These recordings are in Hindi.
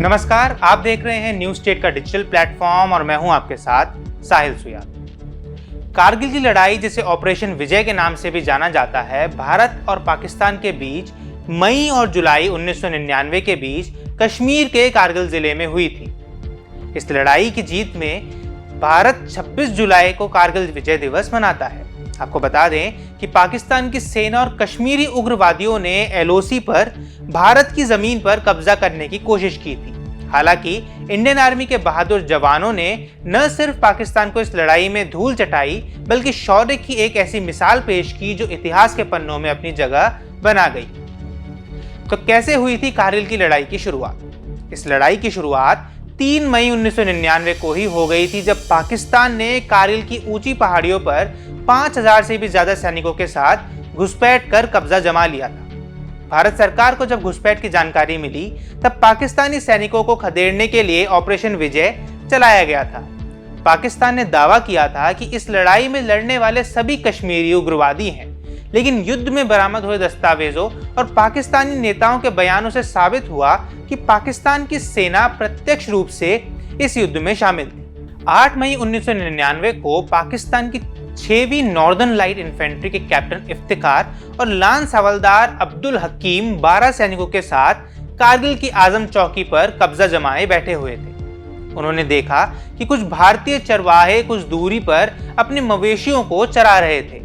नमस्कार, आप देख रहे हैं न्यूज स्टेट का डिजिटल प्लेटफॉर्म और मैं हूं आपके साथ साहिल सुयाद। कारगिल की लड़ाई, जिसे ऑपरेशन विजय के नाम से भी जाना जाता है, भारत और पाकिस्तान के बीच मई और जुलाई 1999 के बीच कश्मीर के कारगिल जिले में हुई थी। इस लड़ाई की जीत में भारत 26 जुलाई को कारगिल विजय दिवस मनाता है। आपको बता दें कि पाकिस्तान की सेना और कश्मीरी उग्रवादियों ने एलओसी पर भारत की जमीन पर कब्जा करने की कोशिश की थी। हालांकि इंडियन आर्मी के बहादुर जवानों ने न सिर्फ पाकिस्तान को इस लड़ाई में धूल चटाई, बल्कि शौर्य की एक ऐसी मिसाल पेश की जो इतिहास के पन्नों में अपनी जगह बना गई। तो कैसे हुई थी कारगिल की लड़ाई की शुरुआत? इस लड़ाई की शुरुआत 3 मई 1999 को ही हो गई थी, जब पाकिस्तान ने कारगिल की ऊंची पहाड़ियों पर 5000 से भी ज्यादा सैनिकों के साथ घुसपैठ कर कब्जा जमा लिया था। भारत सरकार को जब घुसपैठ की जानकारी मिली, तब पाकिस्तानी सैनिकों को खदेड़ने के लिए ऑपरेशन विजय चलाया गया था। पाकिस्तान ने दावा किया था कि इस लड़ाई में लड़ने वाले सभी कश्मीरी उग्रवादी हैं, लेकिन युद्ध में बरामद हुए दस्तावेजों और पाकिस्तानी नेताओं के बयानों से साबित हुआ कि पाकिस्तान की सेना प्रत्यक्ष रूप से इस युद्ध में शामिल थी। 8 मई 1999 को पाकिस्तान की 6वीं नॉर्दर्न लाइट इन्फेंट्री के कैप्टन इफ्तिकार और लांस हवलदार अब्दुल हकीम 12 सैनिकों के साथ कारगिल की आजम चौकी पर कब्जा जमाए बैठे हुए थे। उन्होंने देखा कि कुछ भारतीय चरवाहे कुछ दूरी पर अपने मवेशियों को चरा रहे थे।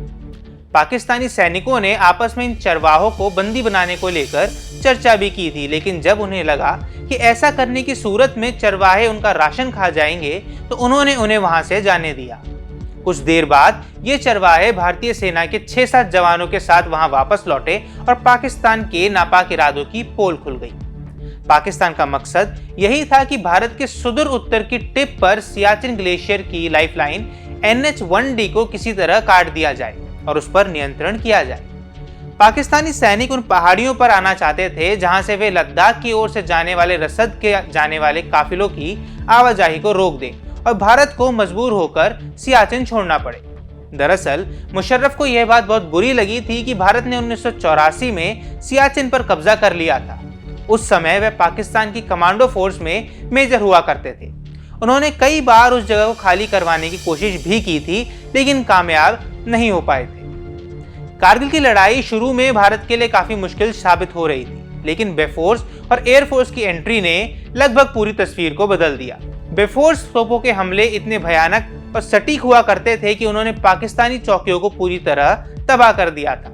पाकिस्तानी सैनिकों ने आपस में इन चरवाहों को बंदी बनाने को लेकर चर्चा भी की थी, लेकिन जब उन्हें लगा कि ऐसा करने की सूरत में चरवाहे उनका राशन खा जाएंगे, तो उन्होंने उन्हें वहां से जाने दिया। कुछ देर बाद ये चरवाहे भारतीय सेना के 6-7 जवानों के साथ वहां वापस लौटे और पाकिस्तान के नापाक इरादों की पोल खुल गई। पाकिस्तान का मकसद यही था कि भारत के सुदूर उत्तर की टिप पर सियाचिन ग्लेशियर की लाइफलाइन NH-1D को किसी तरह काट दिया जाए और उस पर नियंत्रण किया जाए। पाकिस्तानी सैनिक उन पहाड़ियों पर आना चाहते थे जहां से वे लद्दाख की ओर से जाने वाले रसद के जाने वाले काफिलों की आवाजाही को रोक दें और भारत को मजबूर होकर सियाचिन छोड़ना पड़े। दरअसल मुशर्रफ को यह बात बहुत बुरी लगी थी कि भारत ने 1984 में सियाचिन पर कब्जा कर लिया था। उस समय वह पाकिस्तान की कमांडो फोर्स में मेजर हुआ करते थे। उन्होंने कई बार उस जगह को खाली करवाने की कोशिश भी की थी, लेकिन कामयाब नहीं हो पाए थे। कारगिल की लड़ाई शुरू में भारत के लिए काफी मुश्किल साबित हो रही थी, लेकिन बोफोर्स और एयरफोर्स की एंट्री ने लगभग पूरी तस्वीर को बदल दिया। बोफोर्स तोपों के हमले इतने भयानक और सटीक हुआ करते थे कि उन्होंने पाकिस्तानी चौकियों को पूरी तरह तबाह कर दिया था।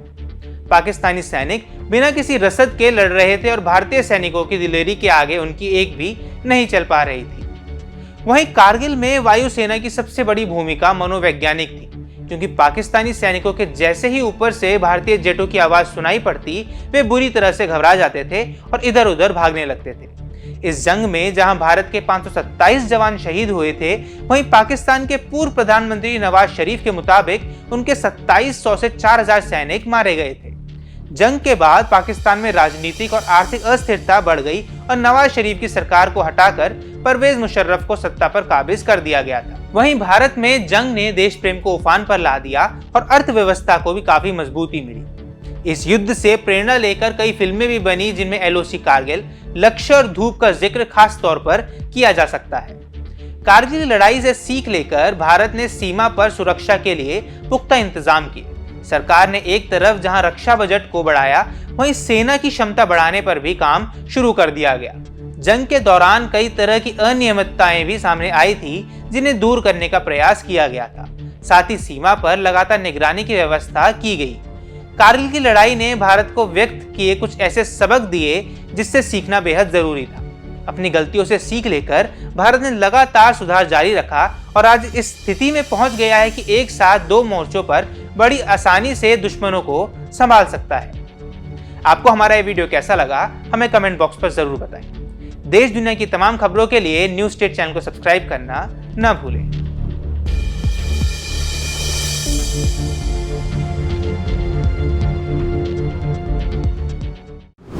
पाकिस्तानी सैनिक बिना किसी रसद के लड़ रहे थे और भारतीय सैनिकों की दिलेरी के आगे उनकी एक भी नहीं चल पा रही थी। वहीं कारगिल में वायुसेना की सबसे बड़ी भूमिका मनोवैज्ञानिक थी, क्योंकि पाकिस्तानी सैनिकों के जैसे ही ऊपर से भारतीय जेटों की आवाज सुनाई पड़ती, वे बुरी तरह से घबरा जाते थे और इधर उधर भागने लगते थे। इस जंग में जहां भारत के 527 जवान शहीद हुए थे, वहीं पाकिस्तान के पूर्व प्रधानमंत्री नवाज शरीफ के मुताबिक उनके 2700 से 4000 सैनिक मारे गए थे। जंग के बाद पाकिस्तान में राजनीतिक और आर्थिक अस्थिरता बढ़ गई और नवाज शरीफ की सरकार को हटाकर परवेज मुशर्रफ को सत्ता पर काबिज कर दिया गया था। वहीं भारत में जंग ने देश प्रेम को उफान पर ला दिया और अर्थव्यवस्था को भी काफी मजबूती मिली। इस युद्ध से प्रेरणा लेकर कई फिल्में भी बनी, जिनमें एलओसी कारगिल, लक्ष्य और धूप का जिक्र खास तौर पर किया जा सकता है। कारगिल की लड़ाई से सीख लेकर भारत ने सीमा पर सुरक्षा के लिए पुख्ता इंतजाम किए। सरकार ने एक तरफ जहां रक्षा बजट को बढ़ाया, वहीं सेना की क्षमता बढ़ाने पर भी काम शुरू कर दिया गया। जंग के दौरान कई तरह की अनियमितताएं भी सामने आई थी, जिन्हें दूर करने का प्रयास किया गया था। साथ ही सीमा पर लगातार निगरानी की व्यवस्था की गई। कारगिल की लड़ाई ने भारत को व्यक्त किए कुछ ऐसे सबक दिए जिससे सीखना बेहद जरूरी था। अपनी गलतियों से सीख लेकर भारत ने लगातार सुधार जारी रखा और आज इस स्थिति में पहुंच गया है कि एक साथ 2 मोर्चों पर बड़ी आसानी से दुश्मनों को संभाल सकता है। आपको हमारा ये वीडियो कैसा लगा, हमें कमेंट बॉक्स पर जरूर बताएं। देश दुनिया की तमाम खबरों के लिए न्यूज स्टेट चैनल को सब्सक्राइब करना न भूलें।